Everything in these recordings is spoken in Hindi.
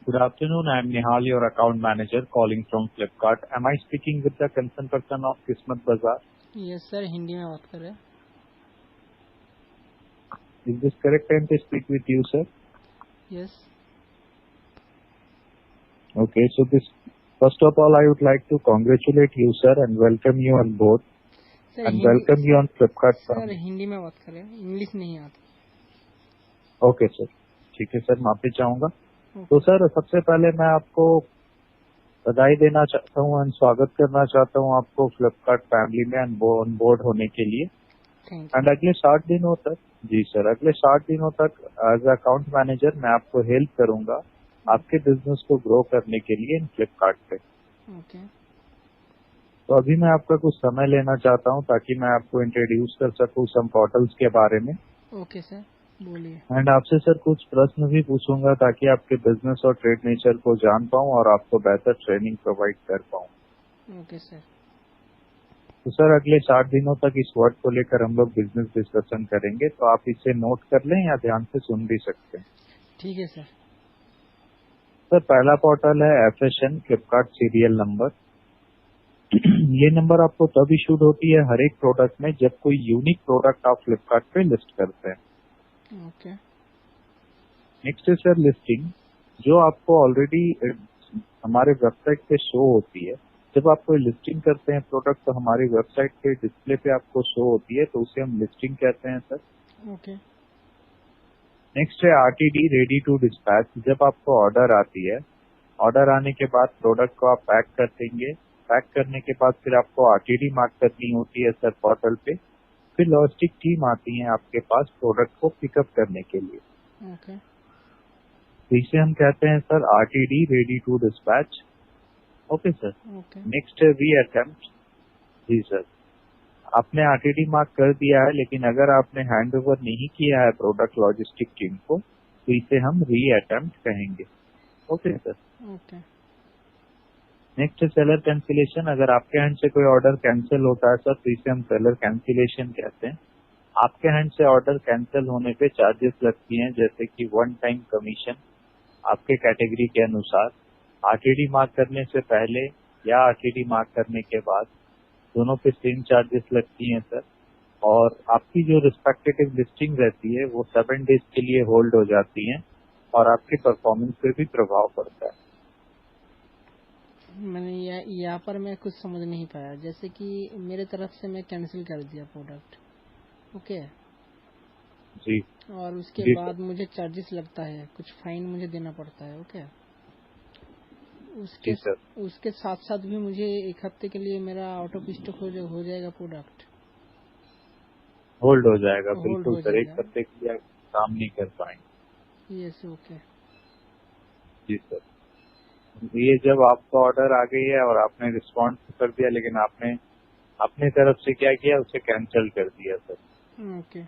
Good afternoon. I am Nihal, your account manager, calling from Flipkart. Am I speaking with the concerned person of Kismet Bazaar? Yes sir, Hindi में बात कर रहे हैं. Is this correct time to speak with you, sir? Yes Okay. First of all, I would like to congratulate you, sir, and welcome you on board. Sir, And welcome you on Flipkart. Sir Hindi में बात कर रहे हैं, इंग्लिश नहीं आती. Okay, sir. ठीक है सर, माफी चाहूंगा. तो सर सबसे पहले मैं आपको बधाई देना चाहता हूँ एंड स्वागत करना चाहता हूँ आपको फ्लिपकार्ट फैमिली में ऑन बोर्ड होने के लिए. एंड अगले 60 दिनों तक, जी सर, अगले 60 दिनों तक एज अकाउंट मैनेजर मैं आपको हेल्प करूंगा आपके बिजनेस को ग्रो करने के लिए फ्लिपकार्ट पे. तो अभी मैं आपका कुछ समय लेना चाहता हूँ ताकि मैं आपको इंट्रोड्यूस कर सकूँ सम पोर्टल्स के बारे में. ओके सर, बोलिए. एंड आपसे सर कुछ प्रश्न भी पूछूंगा ताकि आपके बिजनेस और ट्रेड नेचर को जान पाऊं और आपको बेहतर ट्रेनिंग प्रोवाइड कर पाऊं. Okay sir. तो सर अगले 60 दिनों तक इस वर्ड को लेकर हम लोग बिजनेस डिस्कशन करेंगे, तो आप इसे नोट कर लें या ध्यान से सुन भी सकते हैं. ठीक है सर. सर पहला पोर्टल है FSN फ्लिपकार्ट सीरियल नंबर. ये नंबर आपको तब इशूड होती है हर एक प्रोडक्ट में जब कोई यूनिक प्रोडक्ट आप फ्लिपकार्ट पे लिस्ट करते हैं. ओके. नेक्स्ट है सर लिस्टिंग, जो आपको ऑलरेडी हमारे वेबसाइट पे शो होती है. जब आप कोई लिस्टिंग करते हैं प्रोडक्ट तो हमारी वेबसाइट पे डिस्प्ले पे आपको शो होती है, तो उसे हम लिस्टिंग कहते हैं सर. ओके. नेक्स्ट है RTD रेडी टू डिस्पैच. जब आपको ऑर्डर आती है, ऑर्डर आने के बाद प्रोडक्ट को आप पैक कर देंगे. पैक करने के बाद फिर आपको RTD मार्क करनी होती है सर पोर्टल पे. फिर लॉजिस्टिक टीम आती है आपके पास प्रोडक्ट को पिकअप करने के लिए. ओके. तो इसे हम कहते हैं sir RTD ready to dispatch. Okay sir. Next है री अटेम्प्ट. जी सर, आपने RTD मार्क कर दिया है लेकिन अगर आपने हैंड ओवर नहीं किया है प्रोडक्ट लॉजिस्टिक टीम को, तो इसे हम री अटेम्प्ट कहेंगे. Okay sir. ओके. नेक्स्ट है सेलर कैंसिलेशन. अगर आपके हैंड से कोई ऑर्डर कैंसिल होता है सर, तो इसे हम सेलर कैंसिलेशन कहते हैं. आपके हैंड से ऑर्डर कैंसिल होने पे चार्जेस लगती हैं, जैसे कि वन टाइम कमीशन आपके कैटेगरी के अनुसार. RTD मार्क करने से पहले या RTD मार्क करने के बाद दोनों पे सेम चार्जेस लगती हैं सर. और आपकी जो रिस्पेक्टिव लिस्टिंग रहती है वो 7 डेज के लिए होल्ड हो जाती हैं और आपके परफॉर्मेंस पे भी प्रभाव पड़ता है. मैंने यहाँ पर मैं कुछ समझ नहीं पाया. जैसे कि मेरे तरफ से मैं कैंसिल कर दिया प्रोडक्ट, ओके जी, और उसके जी बाद मुझे चार्जेस लगता है, कुछ फाइन मुझे देना पड़ता है. ओके. उसके साथ साथ भी मुझे एक हफ्ते के लिए मेरा आउट ऑफ स्टॉक हो जाएगा, प्रोडक्ट होल्ड हो जाएगा. होल्ड बिल्कुल हो सर, एक जाएगा. हफ्ते के लिए आप काम नहीं कर पाएंगे. यस. ओके. जी सर. ये जब आपका ऑर्डर आ गई है और आपने रिस्पॉन्स कर दिया लेकिन आपने अपनी तरफ से क्या किया, उसे कैंसिल कर दिया सर. ओके.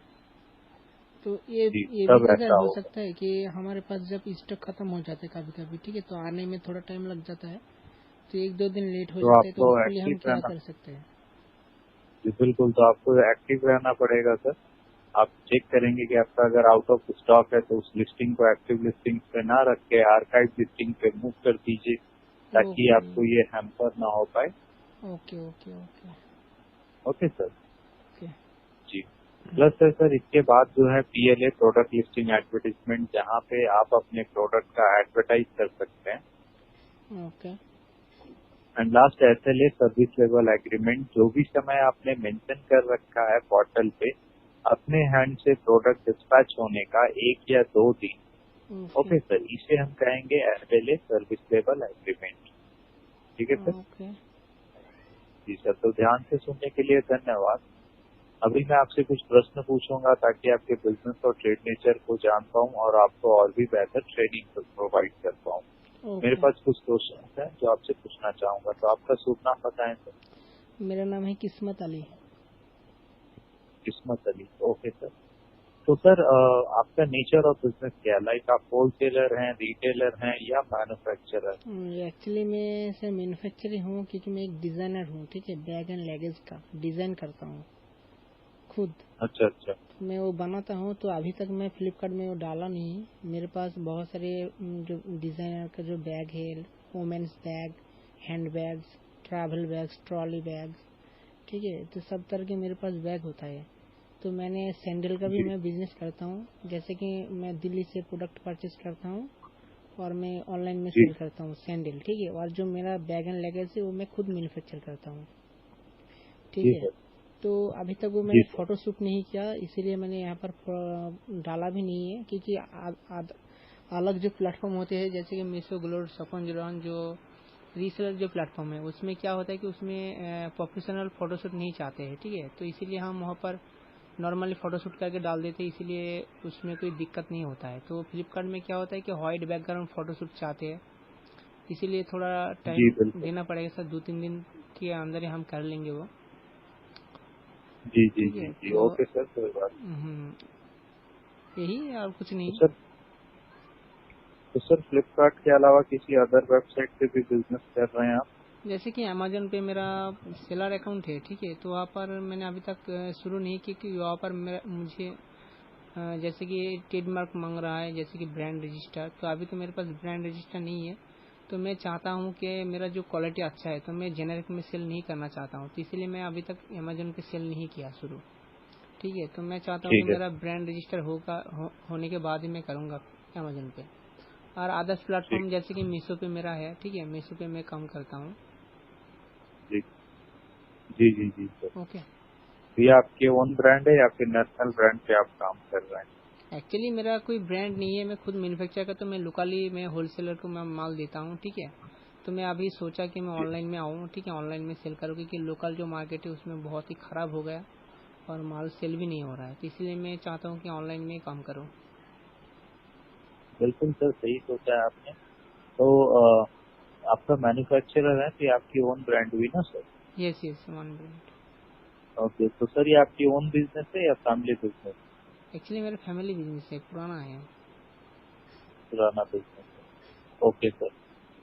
तो ये भी अगर हो सकता है कि हमारे पास जब स्टॉक खत्म हो जाता है कभी कभी, ठीक है, तो आने में थोड़ा टाइम लग जाता है, तो 1-2 दिन लेट हो जाता है, तो उसके लिए हम क्या कर सकते हैं? जी बिल्कुल, तो आपको एक्टिव रहना पड़ेगा सर. आप चेक करेंगे कि आपका अगर आउट ऑफ स्टॉक है तो उस लिस्टिंग को एक्टिव लिस्टिंग पे ना रख के आर्काइव लिस्टिंग पे मूव कर दीजिए ताकि आपको ये हैम्पर ना हो पाए. Okay. Okay. Okay. Okay sir. Okay. जी. प्लस है सर इसके बाद जो है PLA प्रोडक्ट लिस्टिंग एडवर्टीजमेंट, जहाँ पे आप अपने प्रोडक्ट का एडवर्टाइज कर सकते हैं. Okay. And last SLA service level agreement. जो भी समय आपने मेंशन कर रखा है पोर्टल पे अपने हैंड से प्रोडक्ट डिस्पैच होने का 1 या 2 दिन, ओके सर, इसे हम कहेंगे SLA सर्विस लेवल एग्रीमेंट. ठीक है सर. ओके. जी सर, तो ध्यान से सुनने के लिए धन्यवाद. अभी मैं आपसे कुछ प्रश्न पूछूंगा ताकि आपके बिजनेस और ट्रेड नेचर को जान पाऊं और आपको और भी बेहतर ट्रेनिंग प्रोवाइड कर पाऊं. मेरे पास कुछ क्वेश्चन हैं जो आपसे पूछना चाहूंगा. तो आपका शुभ नाम बताएं सर. मेरा नाम है किस्मत अली. किस्मत अली. Okay sir. तो सर आपका नेचर ऑफ बिजनेस क्या है? लाइक आप होलसेलर हैं, रिटेलर हैं या मैन्युफैक्चरर? एक्चुअली मैं सर मैन्युफैक्चरर हूँ, क्योंकि मैं एक डिजाइनर हूँ, ठीक है, बैग एंड लगेज का डिजाइन करता हूँ खुद. अच्छा. मैं वो बनाता हूँ, तो अभी तक मैं फ्लिपकार्ट में वो डाला नहीं। मेरे पास बहुत सारे जो डिजाइनर का जो बैग है, women's bag, hand bags, travel bags, trolley bags, ठीक है, तो सब तरह के मेरे पास बैग होता है। तो मैंने सैंडल का भी मैं बिजनेस करता हूँ, जैसे कि मैं दिल्ली से प्रोडक्ट परचेज करता हूँ और मैं ऑनलाइन में सेल करता हूँ सैंडल, ठीक है। और जो मेरा बैग एंड लगेज है वो मैं खुद मैन्युफैक्चर करता हूँ, ठीक है। तो अभी तक वो मैंने फोटो शूट नहीं किया, इसीलिए मैंने यहाँ पर डाला भी नहीं है, क्योंकि अलग जो प्लेटफॉर्म होते हैं जैसे कि मीशो, ग्लोड, शॉपिंग, जो रीसेलर जो प्लेटफॉर्म है उसमें क्या होता है कि उसमें प्रोफेशनल फोटोशूट नहीं चाहते हैं, ठीक है। तो इसीलिए हम वहाँ पर नॉर्मली फोटोशूट करके डाल देते हैं, इसीलिए उसमें कोई दिक्कत नहीं होता है। तो फ्लिपकार्ट में क्या होता है कि व्हाइट बैकग्राउंड फोटोशूट चाहते हैं, इसीलिए थोड़ा टाइम देना पड़ेगा सर, 2-3 दिन के अंदर ही हम कर लेंगे वो। जी जी जी जी, ओके सर, कोई बात। यही और कुछ नहीं। तो सर फ्लिपकार्ट के अलावा किसी अदर वेबसाइट पे भी बिजनेस कर रहे हैं आप? जैसे कि अमेजन पे मेरा सेलर अकाउंट है, ठीक है, तो वहाँ पर मैंने अभी तक शुरू नहीं की, क्योंकि वहाँ पर मुझे जैसे कि ट्रेडमार्क मांग रहा है, जैसे कि ब्रांड रजिस्टर, तो अभी तो मेरे पास ब्रांड रजिस्टर नहीं है। तो मैं चाहता हूँ कि मेरा जो क्वालिटी अच्छा है, तो मैं जेनेरिक में सेल नहीं करना चाहता हूँ, तो इसीलिए मैं अभी तक अमेजन पे सेल नहीं किया शुरू, ठीक है। तो मैं चाहता हूँ कि मेरा ब्रांड रजिस्टर होने के बाद ही मैं करूँगा अमेजन पे। और अदर्स प्लेटफॉर्म जैसे कि मीशो पे मेरा है, ठीक है, मीशो पे मैं काम करता हूँ। जी जी जी जी सर। ओके। ये आपके ओन ब्रांड है या फिर नेशनल ब्रांड पे आप काम कर रहे हैं? एक्चुअली मेरा कोई ब्रांड नहीं है, मैं खुद मैन्युफैक्चर का, तो मैं लोकली मैं होलसेलर को मैं माल देता हूँ, ठीक है। तो मैं अभी सोचा कि मैं ऑनलाइन में आऊँ, ठीक है, ऑनलाइन में सेल करूँ, क्योंकि लोकल जो मार्केट है उसमें बहुत ही खराब हो गया और माल सेल भी नहीं हो रहा है, तो इसलिए मैं चाहता हूँ कि ऑनलाइन में काम करूँ। बिल्कुल सर, सही सोचा है आपने। तो आपका मैन्युफैक्चरर है तो ये आपकी ओन ब्रांड हुई ना sir? Yes yes, one brand. Okay, तो सर ये आपकी ओन बिजनेस है या फैमिली बिजनेस? एक्चुअली मेरा फैमिली बिजनेस है, पुराना है। पुराना बिजनेस है, ओके सर।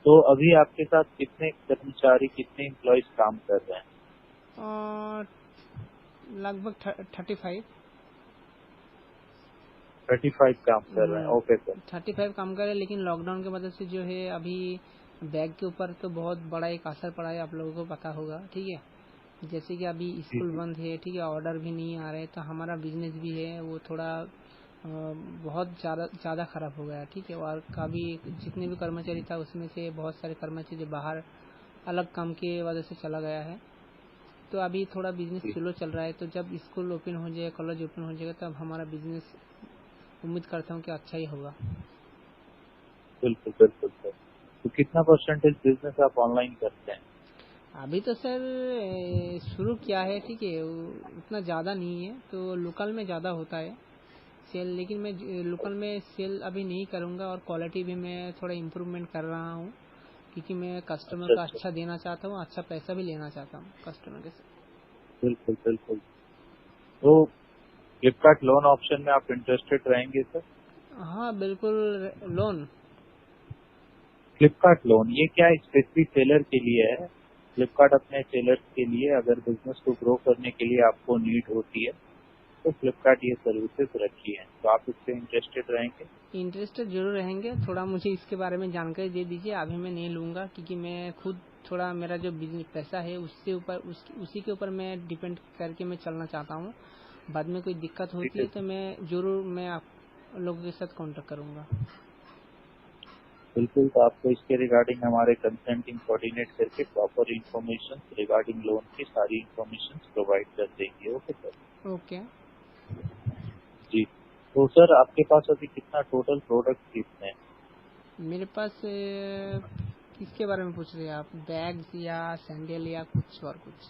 तो अभी आपके साथ कितने कर्मचारी, कितने एम्प्लॉयज काम कर रहे हैं? लगभग 35। 35 काम कर रहे हैं, ओके सर। 35 काम कर रहे हैं, लेकिन लॉकडाउन की वजह से जो है अभी बैग के ऊपर तो बहुत बड़ा एक असर पड़ा है, आप लोगों को पता होगा, ठीक है। जैसे कि अभी स्कूल बंद है, ठीक है, ऑर्डर भी नहीं आ रहे, तो हमारा बिजनेस भी है वो थोड़ा बहुत ज़्यादा खराब हो गया, ठीक है। और काफ़ी जितने भी कर्मचारी था उसमें से बहुत सारे कर्मचारी बाहर अलग काम की वजह से चला गया है, तो अभी थोड़ा बिजनेस स्लो चल रहा है। तो जब स्कूल ओपन हो जाएगा, कॉलेज ओपन हो जाएगा, तब हमारा बिजनेस उम्मीद करता हूँ कि अच्छा ही होगा। बिल्कुल बिल्कुल सर। तो कितना परसेंटेज बिजनेस आप ऑनलाइन करते हैं? अभी तो सर शुरू किया है, ठीक है, उतना ज़्यादा नहीं है, तो लोकल में ज़्यादा होता है सेल, लेकिन मैं लोकल में सेल अभी नहीं करूँगा, और क्वालिटी भी मैं थोड़ा इम्प्रूवमेंट कर रहा हूँ, क्योंकि मैं कस्टमर का अच्छा देना चाहता हूँ, अच्छा पैसा भी लेना चाहता हूँ कस्टमर के साथ। बिल्कुल बिल्कुल। तो फ्लिपकार्ट लोन ऑप्शन में आप इंटरेस्टेड रहेंगे सर? हाँ बिल्कुल, लोन। फ्लिपकार्ट लोन ये क्या स्पेसिफिक सेलर के लिए है? फ्लिपकार्ट अपने सेलर्स के लिए अगर बिजनेस को ग्रो करने के लिए आपको नीड होती है तो फ्लिपकार्ट ये सर्विसेज रखी है, तो आप इससे इंटरेस्टेड रहेंगे? इंटरेस्टेड जरूर रहेंगे, थोड़ा मुझे इसके बारे में जानकारी दे दीजिए। अभी मैं नहीं लूँगा, क्योंकि मैं खुद थोड़ा मेरा जो बिजनेस पैसा है उससे ऊपर उसी के ऊपर मैं डिपेंड करके मैं चलना चाहता हूँ। बाद में कोई दिक्कत होती है तो मैं आप लोगों के साथ कांटेक्ट करूँगा। बिल्कुल, तो आपको इसके रिगार्डिंग हमारे कंसल्टिंग कोऑर्डिनेट करके प्रॉपर इंफॉर्मेशन रिगार्डिंग लोन की सारी इंफॉर्मेशन प्रोवाइड कर देंगे। Okay sir. ओके। जी, तो सर आपके पास अभी कितना टोटल प्रोडक्ट कितने हैं? मेरे पास किसके बारे में पूछ रहे हैं आप, बैग्स या सैंडल या कुछ और कुछ?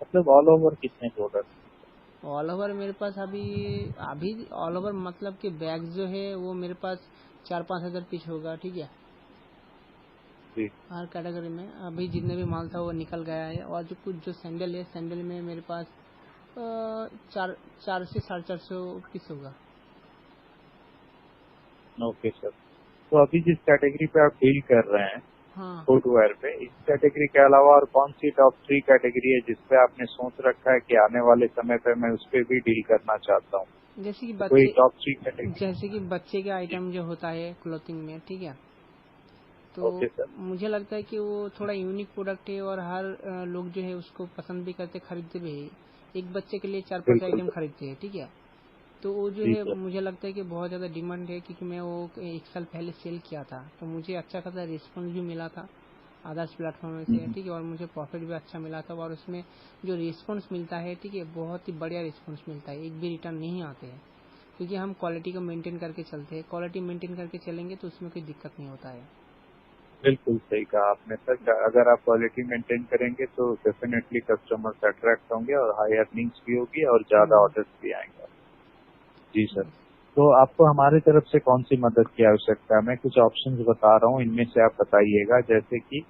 मतलब ऑल ओवर कितने प्रोडक्ट? ऑल ओवर मेरे पास अभी ऑल ओवर मतलब कि बैग्स जो है वो मेरे पास 4-5 हज़ार पीस होगा, ठीक है, हर कैटेगरी में। अभी जितने भी माल था वो निकल गया है, और जो सैंडल है, सैंडल में मेरे पास 400 से 450 पीस होगा। Okay sir. तो अभी जिस कैटेगरी पे आप डील कर रहे हैं फुटवेयर पे। इस कैटेगरी के अलावा और कौन सी टॉप 3 कैटेगरी है जिसपे आपने सोच रखा है कि आने वाले समय पे मैं उस पे भी डील करना चाहता हूँ? जैसे कि कोई टॉप 3 कैटेगरी? जैसे कि बच्चे के आइटम जो होता है क्लोथिंग में, ठीक है, तो मुझे लगता है कि वो थोड़ा यूनिक प्रोडक्ट है और हर लोग जो है उसको पसंद भी करते, खरीदते भी है। एक बच्चे के लिए 4-5 आइटम खरीदते हैं, ठीक है, तो वो जो है मुझे लगता है कि बहुत ज्यादा डिमांड है, क्योंकि मैं वो 1 साल पहले सेल किया था, तो मुझे अच्छा खासा रिस्पॉन्स भी मिला था अदर्स प्लेटफॉर्म से, ठीक है, और मुझे प्रॉफिट भी अच्छा मिला था। और उसमें जो रिस्पॉन्स मिलता है, ठीक है, बहुत ही बढ़िया रिस्पॉन्स मिलता है, एक भी रिटर्न नहीं आते हैं, क्योंकि हम क्वालिटी को मेंटेन करके चलते हैं। क्वालिटी मेंटेन करके चलेंगे तो उसमें कोई दिक्कत नहीं होता है। बिल्कुल सही कहा आपने सर। अगर आप क्वालिटी मेंटेन करेंगे तो डेफिनेटली कस्टमर्स अट्रैक्ट होंगे और हाई अर्निंग्स भी होगी और ज्यादा ऑर्डर्स भी आएंगे। जी सर। तो आपको हमारी तरफ से कौन सी मदद की आवश्यकता है? मैं कुछ ऑप्शंस बता रहा हूँ, इनमें से आप बताइएगा। जैसे कि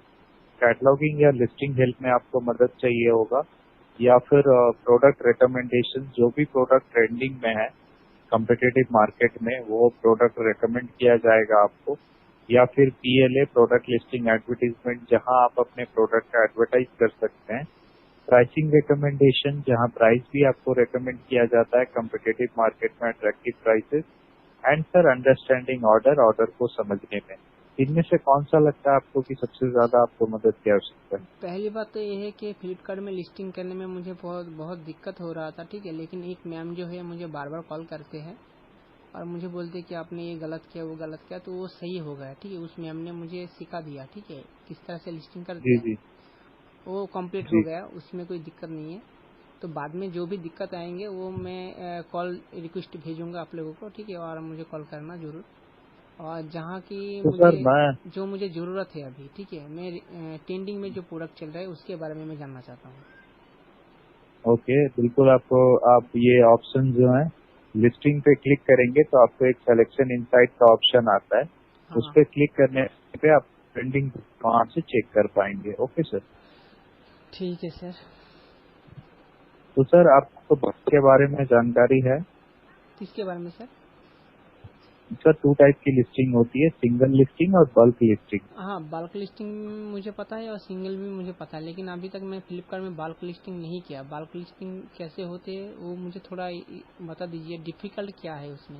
कैटलॉगिंग या लिस्टिंग हेल्प में आपको मदद चाहिए होगा, या फिर प्रोडक्ट रिकमेंडेशन, जो भी प्रोडक्ट ट्रेंडिंग में है कम्पिटिटिव मार्केट में वो प्रोडक्ट रिकमेंड किया जाएगा आपको, या फिर PLA प्रोडक्ट लिस्टिंग एडवर्टीजमेंट, जहां आप अपने प्रोडक्ट का एडवर्टाइज कर सकते हैं। प्राइसिंग रिकमेंडेशन, जहां प्राइस भी आपको रिकमेंड किया जाता है कम्पिटिटिव मार्केट में attractive prices. And sir understanding order को समझने में। इनमें से कौन सा लगता है आपको कि सबसे ज्यादा आपको मदद की आवश्यकता है? पहली बात तो ये है कि फ्लिपकार्ट में लिस्टिंग करने में मुझे बहुत दिक्कत हो रहा था, ठीक है, लेकिन एक मैम जो है मुझे बार बार कॉल करते हैं और मुझे बोलते कि आपने ये गलत किया, वो गलत किया, तो वो सही हो गया, ठीक है। उस मैम ने मुझे सिखा दिया, ठीक है, किस तरह से लिस्टिंग करते हैं, वो कंप्लीट हो गया, उसमें कोई दिक्कत नहीं है। तो बाद में जो भी दिक्कत आएंगे वो मैं कॉल रिक्वेस्ट भेजूंगा आप लोगों को, ठीक है, और मुझे कॉल करना जरूर। और जहाँ की तो जो मुझे जरूरत है अभी, ठीक है, मैं ट्रेंडिंग में जो प्रोडक्ट चल रहा है उसके बारे में मैं जानना चाहता हूँ। ओके, बिल्कुल। आप ये ऑप्शन जो है लिस्टिंग पे क्लिक करेंगे तो आपको एक सिलेक्शन इनसाइट का ऑप्शन आता है। उस पे क्लिक करने पे आप ट्रेंडिंग वहां से चेक कर पाएंगे। ओके सर, ठीक है सर। तो सर आपको बल्क के बारे में जानकारी है? किसके बारे में सर? सर 2 टाइप की लिस्टिंग होती है, सिंगल लिस्टिंग और बल्क लिस्टिंग। हाँ, बल्क लिस्टिंग मुझे पता है और सिंगल भी मुझे पता है, लेकिन अभी तक मैं फ्लिपकार्ट में बल्क लिस्टिंग नहीं किया। बल्क लिस्टिंग कैसे होते है वो मुझे थोड़ा बता दीजिए, डिफिकल्ट क्या है उसमें?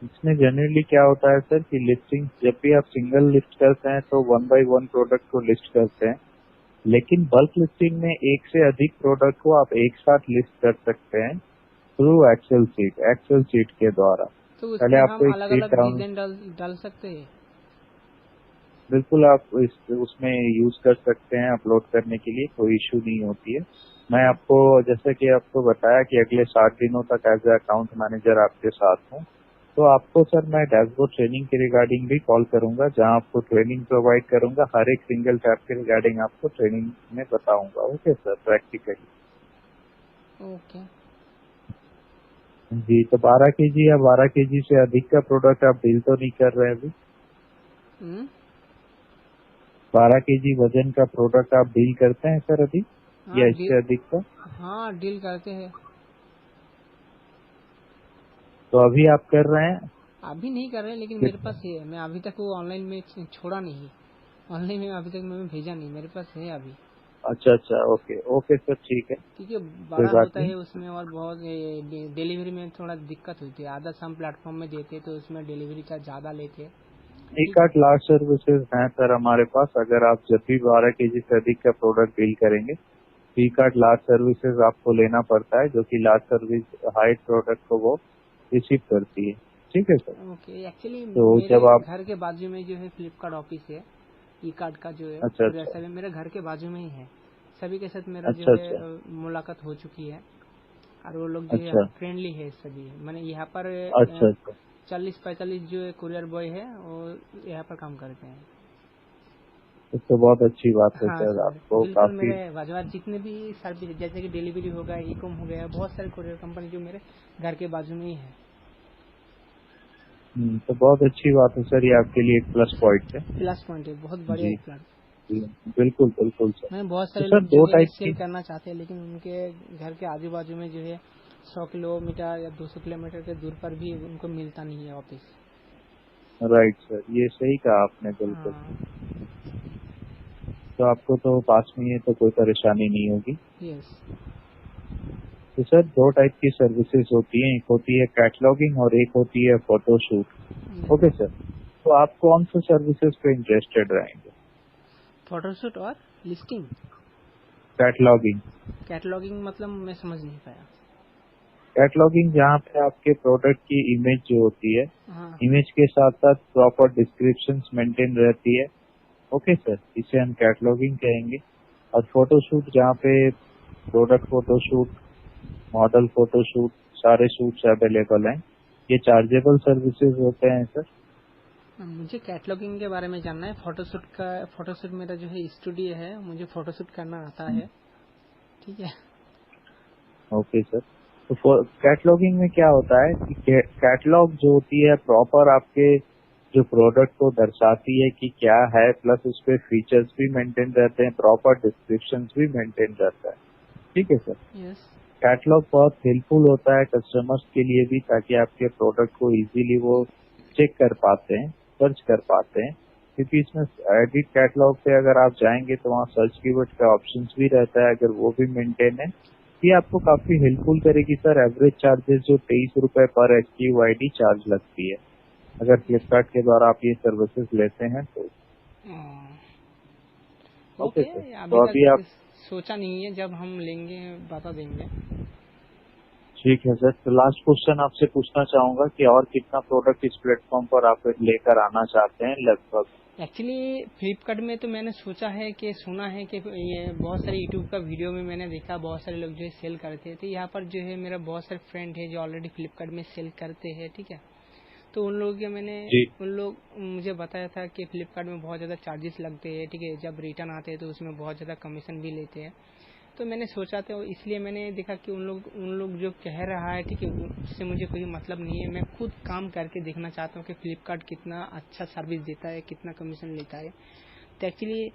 इसमें जनरली क्या होता है सर कि लिस्टिंग जब भी आप सिंगल लिस्ट करते हैं तो 1 बाय 1 प्रोडक्ट को लिस्ट करते हैं, लेकिन बल्क लिस्टिंग में एक से अधिक प्रोडक्ट को आप एक साथ लिस्ट कर सकते हैं थ्रू एक्सेल सीट के द्वारा। तो पहले उसमें हम आपको एक अलग सीट अलग डाउन डिजाइन डाल सकते हैं? बिल्कुल, आप उसमें यूज कर सकते हैं अपलोड करने के लिए, कोई इश्यू नहीं होती है। मैं आपको जैसे कि आपको बताया कि अगले 60 दिनों तक एज ए अकाउंट मैनेजर आपके साथ हूँ, तो आपको सर मैं डैशबोर्ड ट्रेनिंग के रिगार्डिंग भी कॉल करूंगा, जहां आपको ट्रेनिंग प्रोवाइड करूंगा। हर एक सिंगल टैब के रिगार्डिंग आपको ट्रेनिंग में बताऊंगा। Okay sir, practically. ओके जी, तो 12 केजी या 12 केजी से अधिक का प्रोडक्ट आप डील तो नहीं कर रहे हैं अभी? 12 केजी वजन का प्रोडक्ट आप डील करते हैं सर अभी, या इससे अधिक का? हाँ, डील करते हैं। तो अभी आप कर रहे हैं? अभी नहीं कर रहे, लेकिन मेरे पास है। मैं अभी तक वो ऑनलाइन में छोड़ा नहीं, ऑनलाइन में अभी तक मैंने भेजा नहीं, मेरे पास है अभी। अच्छा, ओके सर, ठीक है, क्योंकि बड़ा होता है उसमें और बहुत डिलीवरी में थोड़ा दिक्कत होती है। आधा हम प्लेटफॉर्म में देते तो उसमें डिलीवरी चार्ज ज्यादा लेते। एक आध लार्ज सर्विसेज हैं सर हमारे पास। अगर आप जब भी 12 केजी से अधिक का प्रोडक्ट डील करेंगे, एक आध लार्ज सर्विसेज आपको लेना पड़ता है, जो कि लार्ज सर्विस हाई प्रोडक्ट को वो रिसीव करती है। ठीक है सर। ओके, एक्चुअली तो मेरे जब आप घर के बाजू में जो है फ्लिपकार्ट ऑफिस है, ई कार्ड का जो है अच्छा मेरे घर के बाजू में ही है। सभी के साथ मेरा जो है मुलाकात हो चुकी है और वो लोग जो है फ्रेंडली है सभी। मैंने यहाँ पर 40-45 जो कुरियर बॉय है वो यहाँ पर काम करते हैं। तो बहुत अच्छी बात है हाँ सर, आपको बिल्कुल। काफी मेरे बाजू जितने भी सर्विस जैसे कि डिलीवरी हो गया, ई कॉम हो गया, बहुत सारे कुरियर कंपनी जो मेरे घर के बाजू में ही है। तो बहुत अच्छी बात है सर, ये आपके लिए एक प्लस पॉइंट है। प्लस पॉइंट है, बहुत बढ़िया है प्लस। बिल्कुल सर। मैंने बहुत सारे तो सर लोग जो दो है टाइप की सेल करना चाहते हैं, लेकिन उनके घर के आजू बाजू में जो है 100 किलोमीटर या 200 किलोमीटर के दूर पर भी उनको मिलता नहीं है ऑफिस। राइट सर, ये सही कहा आपने बिल्कुल। तो आपको तो पास में है तो कोई परेशानी नहीं होगी। यस। तो सर 2 टाइप की सर्विसेज होती हैं, एक होती है कैटलॉगिंग और एक होती है फोटोशूट। ओके सर, तो आप कौन सा सर्विसेज पे इंटरेस्टेड रहेंगे? फोटोशूट और लिस्टिंग। कैटलॉगिंग। कैटलॉगिंग मतलब मैं समझ नहीं पाया। कैटलॉगिंग जहाँ पे आपके प्रोडक्ट की इमेज जो होती है, इमेज के साथ साथ प्रॉपर डिस्क्रिप्शन मेंटेन रहती है। ओके सर, इसे हम कैटलॉगिंग कहेंगे। और फोटोशूट जहाँ पे प्रोडक्ट फोटोशूट, मॉडल फोटोशूट, सारे शूट्स अवेलेबल हैं। ये चार्जेबल सर्विसेज होते हैं सर। मुझे कैटलॉगिंग के बारे में जानना है। फोटोशूट मेरा जो है स्टूडियो है, मुझे फोटोशूट करना आता है। ठीक है। ओके सर, तो कैटलॉगिंग में क्या होता है कि कैटलॉग जो होती है प्रॉपर आपके जो प्रोडक्ट को दर्शाती है कि क्या है, प्लस उस पे फीचर्स भी मेंटेन रहते हैं, प्रॉपर डिस्क्रिप्शन भी मेंटेन रहता है। ठीक है सर। यस। कैटलॉग बहुत हेल्पफुल होता है कस्टमर्स के लिए भी, ताकि आपके प्रोडक्ट को इजीली वो चेक कर पाते हैं, सर्च कर पाते हैं। क्योंकि इसमें एडिट कैटलॉग पे अगर आप जाएंगे तो वहाँ सर्च कीवर्ड का ऑप्शन भी रहता है, अगर वो भी मेंटेन है। ये आपको काफी हेल्पफुल करेगी सर। एवरेज चार्जेस जो 23 रुपए पर SKUID चार्ज लगती है, अगर फ्लिपकार्ट के द्वारा आप ये सर्विसेज लेते हैं तो। ओके सर, तो अभी आप सोचा नहीं है, जब हम लेंगे बता देंगे। ठीक है सर। तो लास्ट क्वेश्चन आपसे पूछना चाहूंगा कि और कितना प्रोडक्ट इस प्लेटफॉर्म पर आप लेकर आना चाहते हैं लगभग? एक्चुअली फ्लिपकार्ट में तो मैंने सोचा है कि सुना है कि ये बहुत सारे यूट्यूब का वीडियो में मैंने देखा, बहुत सारे लोग जो है सेल करते थे। यहाँ पर जो है मेरा बहुत सारे फ्रेंड है जो ऑलरेडी फ्लिपकार्ट में सेल करते हैं। ठीक है। तो उन लोगों के उन लोग मुझे बताया था कि फ्लिपकार्ट में बहुत ज़्यादा चार्जेस लगते हैं। ठीक है। जब रिटर्न आते हैं तो उसमें बहुत ज़्यादा कमीशन भी लेते हैं। तो मैंने सोचा था, इसलिए मैंने देखा कि उन लोग जो कह रहा है, ठीक है, उससे मुझे कोई मतलब नहीं है। मैं खुद काम करके देखना चाहता हूँ कि फ्लिपकार्ट कितना अच्छा सर्विस देता है, कितना कमीशन लेता है। तो एक्चुअली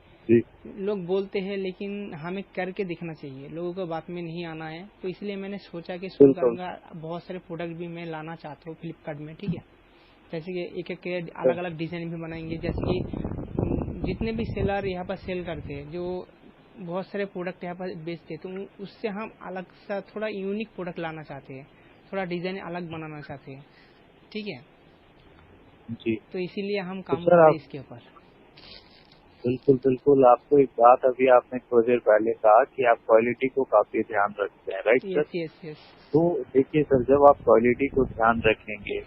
लोग बोलते हैं, लेकिन हमें करके देखना चाहिए, लोगों को बात में नहीं आना है। तो इसलिए मैंने सोचा कि शुरू करूँगा। बहुत सारे प्रोडक्ट भी मैं लाना चाहता हूँ फ्लिपकार्ट में। ठीक है। जैसे कि एक अलग अलग डिजाइन भी बनाएंगे। जैसे कि जितने भी सेलर यहाँ पर सेल करते हैं, जो बहुत सारे प्रोडक्ट यहाँ पर बेचते हैं, तो उससे हम अलग सा थोड़ा यूनिक प्रोडक्ट लाना चाहते हैं, थोड़ा डिजाइन अलग बनाना चाहते हैं। ठीक है जी। तो इसीलिए हम काम कर रहे हैं इसके ऊपर। बिल्कुल बिल्कुल। आपको एक बात अभी आपने थोड़ी देर पहले कहा कि आप क्वालिटी को काफी ध्यान रखते हैं, राइट सर? यस। तो देखिए सर, जब आप क्वालिटी को ध्यान रखेंगे,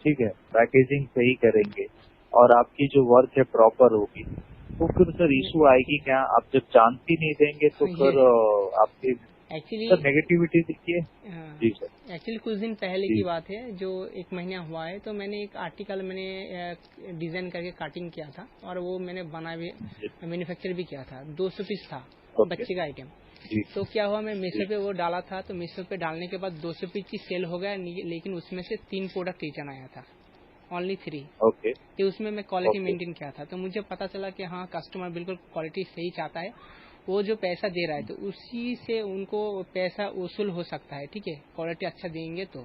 ठीक है, पैकेजिंग सही करेंगे और आपकी जो वर्क है प्रॉपर होगी, तो फिर सर इशू आएगी क्या? आप जब चांस ही नहीं देंगे तो फिर आपके सर नेगेटिविटी देखिए। जी सर। एक्चुअली कुछ दिन पहले की बात है, जो 1 महीना हुआ है, तो मैंने एक आर्टिकल डिजाइन करके कटिंग किया था, और वो मैंने बना भी, मैन्युफैक्चर भी किया था। 200 पीस था बच्चे का आइटम। तो क्या हुआ, मैं मीशो पे वो डाला था, तो मीशो पे डालने के बाद 200 पीस की सेल हो गया, लेकिन उसमें से 3 प्रोडक्ट रिटर्न आया था, ओनली 3। ओके। तो उसमें मैं क्वालिटी मेंटेन किया था। तो मुझे पता चला कि हाँ, कस्टमर बिल्कुल क्वालिटी सही चाहता है, वो जो पैसा दे रहा है तो उसी से उनको पैसा वसूल हो सकता है। ठीक है। क्वालिटी अच्छा देंगे तो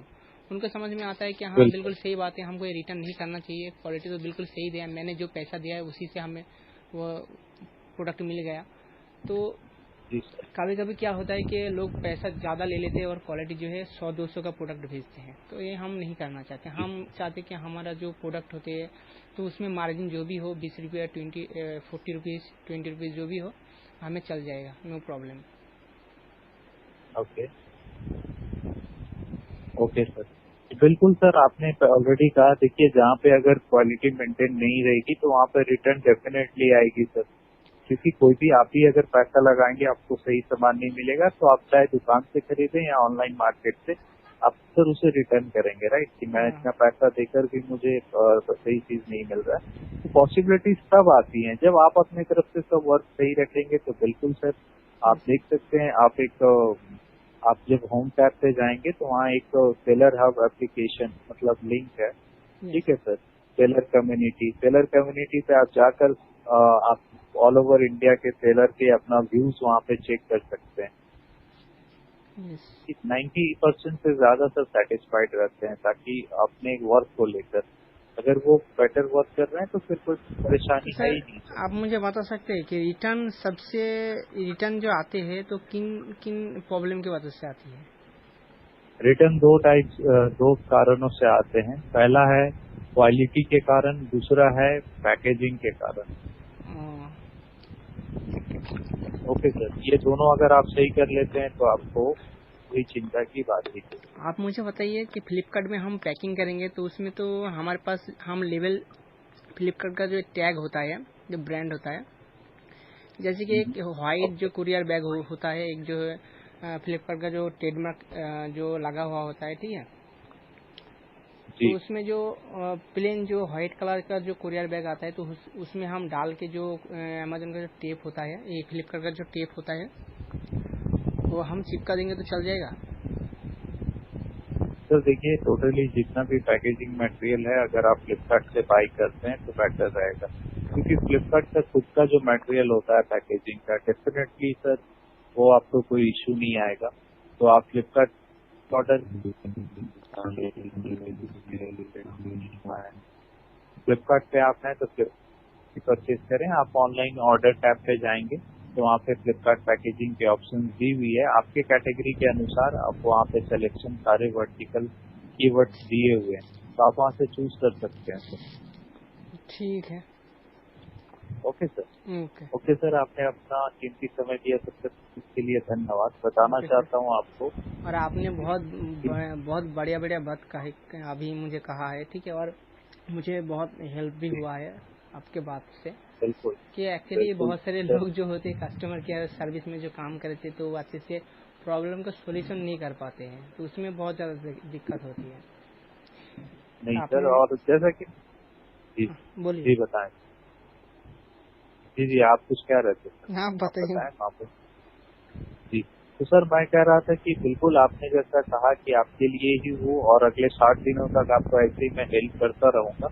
उनको समझ में आता है कि हाँ, बिल्कुल सही बात है, हमको ये रिटर्न नहीं करना चाहिए, क्वालिटी तो बिल्कुल सही दिया, मैंने जो पैसा दिया है उसी से हमें वो प्रोडक्ट मिल गया। तो कभी कभी क्या होता है कि लोग पैसा ज़्यादा ले लेते हैं और क्वालिटी जो है 100-200 का प्रोडक्ट भेजते हैं। तो ये हम नहीं करना चाहते। हम चाहते कि हमारा जो प्रोडक्ट होते हैं तो उसमें मार्जिन जो भी हो, 20 रुपया, 40 रुपीज़, 20 रुपीज़ जो भी हो, हमें चल जाएगा, नो प्रॉब्लम। Okay sir. बिल्कुल सर, आपने ऑलरेडी कहा। देखिए, जहाँ पे अगर क्वालिटी मेंटेन नहीं रहेगी तो वहाँ पे रिटर्न डेफिनेटली आएगी सर। क्योंकि कोई भी आप ही अगर पैसा लगाएंगे आपको सही सामान नहीं मिलेगा, तो आप चाहे दुकान से खरीदें या ऑनलाइन मार्केट से, आप सर उसे रिटर्न करेंगे, राइट? कि मैं इतना पैसा देकर भी मुझे सही चीज नहीं मिल रहा है। तो पॉसिबिलिटीज तब आती हैं जब आप अपनी तरफ से सब वर्क सही रखेंगे। तो बिल्कुल सर, आप देख सकते हैं, आप जब होम टैब पे जाएंगे तो वहाँ एक सेलर हब एप्लीकेशन मतलब लिंक है। ठीक है सर। सेलर कम्युनिटी पे आप जाकर आप ऑल ओवर इंडिया के सेलर के अपना व्यूज वहाँ पे चेक कर सकते हैं। 90% से ज्यादा सर सेटिस्फाइड रहते हैं, ताकि अपने वर्क को लेकर अगर वो बेटर वर्क कर रहे हैं तो फिर कोई परेशानी है ही नहीं। आप मुझे बता सकते हैं कि रिटर्न जो आते हैं तो किन किन प्रॉब्लम की वजह से आती है? रिटर्न दो कारणों से आते हैं। पहला है क्वालिटी के कारण, दूसरा है पैकेजिंग के कारण। ओके सर, ये दोनों अगर आप सही कर लेते हैं तो आपको कोई चिंता की बात ही नहीं। आप मुझे बताइए कि फ्लिपकार्ट में हम पैकिंग करेंगे तो उसमें तो हमारे पास हम लेवल फ्लिपकार्ट का जो टैग होता है, जो ब्रांड होता है, जैसे कि एक व्हाइट जो कुरियर बैग होता है, एक जो फ्लिपकार्ट का जो ट्रेडमार्क जो लगा हुआ होता है, ठीक है। तो उसमें जो प्लेन जो व्हाइट कलर का जो कुरियर बैग आता है तो उसमें हम डाल के जो अमेजन का जो टेप होता है, ये फ्लिपकार्ट का जो टेप होता है, वो हम चिपका देंगे तो चल जाएगा? सर देखिए, टोटली जितना भी पैकेजिंग मटेरियल है अगर आप फ्लिपकार्ट से बाई करते हैं तो बेटर रहेगा, क्योंकि फ्लिपकार्ट का खुद का जो मटेरियल होता है पैकेजिंग का, डेफिनेटली सर वो आपको कोई इश्यू नहीं आएगा। तो आप फ्लिपकार्ट ऑर्डर फ्लिपकार्ट पे आप हैं तो परचेज करें। आप ऑनलाइन ऑर्डर टैब पे जाएंगे तो वहाँ पे फ्लिपकार्ट पैकेजिंग के ऑप्शन दी हुई है, आपके कैटेगरी के अनुसार आप वहाँ पे सिलेक्शन सारे वर्टिकल कीवर्ड्स दिए हुए हैं, तो आप वहाँ से चूज कर सकते हैं सर। ठीक है, ओके सर। ओके सर, आपने अपना कीमती समय दिया, सबसे इसके लिए धन्यवाद बताना चाहता हूँ आपको। और आपने बहुत बढ़िया बात अभी मुझे कहा है, ठीक है, और मुझे बहुत हेल्प भी हुआ है आपके बात से। बिल्कुल, कि एक्चुअली बहुत सारे लोग जो होते हैं कस्टमर केयर सर्विस में जो काम करते हैं तो वो अच्छे से प्रॉब्लम का सॉल्यूशन नहीं कर पाते हैं, तो उसमें बहुत ज्यादा दिक्कत होती है। नहीं सर, और जैसा कि बोलिए, जी बताएं। जी आप कुछ कह रहे थे? आप बताएं। जी, तो सर मैं कह रहा था कि बिल्कुल आपने जैसा कहा कि आपके लिए ही हूँ और अगले 60 दिनों तक आपको ऐसे ही मैं हेल्प करता रहूंगा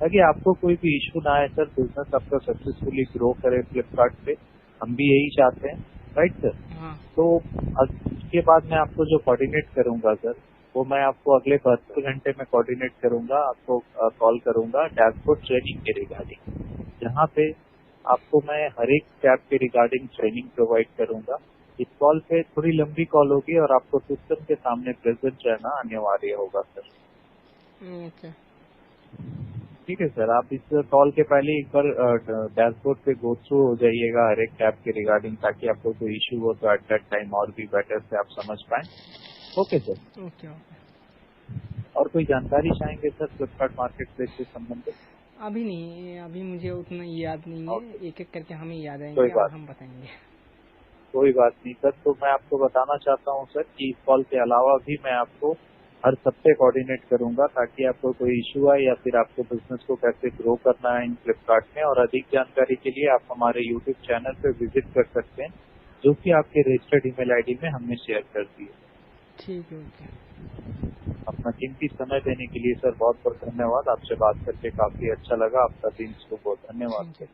ताकि आपको कोई भी इशू ना आए सर, बिजनेस आपका सक्सेसफुली ग्रो करे फ्लिपकार्ट पे। हम भी यही चाहते हैं, राइट सर? तो उसके बाद मैं आपको जो कोऑर्डिनेट करूंगा सर, वो मैं आपको अगले 72 घंटे में कोऑर्डिनेट करूंगा, आपको कॉल करूंगा डैशबोर्ड ट्रेनिंग के रिगार्डिंग, जहाँ पे आपको मैं हर एक कैब के रिगार्डिंग ट्रेनिंग प्रोवाइड करूंगा। इस कॉल पे थोड़ी लंबी कॉल होगी और आपको सिस्टम के सामने प्रेजेंट रहना अनिवार्य होगा सर। ठीक है सर, आप इस कॉल के पहले एक बार डैशबोर्ड पे गो थ्रू हो जाइएगा हर एक कैब के रिगार्डिंग, ताकि आपको कोई इशू हो तो एट दैट टाइम और भी बेटर से आप समझ पाए। Okay sir. ओके। और कोई जानकारी चाहेंगे सर फ्लिपकार्ट मार्केट प्लेस से संबंधित? अभी नहीं, अभी मुझे उतना याद नहीं है, एक एक करके हमें याद आएंगे कोई और हम बताएंगे। कोई बात नहीं सर, तो मैं आपको बताना चाहता हूँ सर कि इस कॉल के अलावा भी मैं आपको हर हफ्ते कोऑर्डिनेट करूंगा ताकि आपको कोई इशू आए या फिर आपको बिजनेस को कैसे ग्रो करना है इन फ्लिपकार्ट में। और अधिक जानकारी के लिए आप हमारे यूट्यूब चैनल पे विजिट कर सकते हैं, जो कि आपके रजिस्टर्ड ईमेल आईडी में हमने शेयर कर दी है। ठीक है। अपना कीमती समय देने के लिए सर बहुत बहुत धन्यवाद। आपसे बात करके काफी अच्छा लगा। आपका दिन शुभ हो। धन्यवाद सर।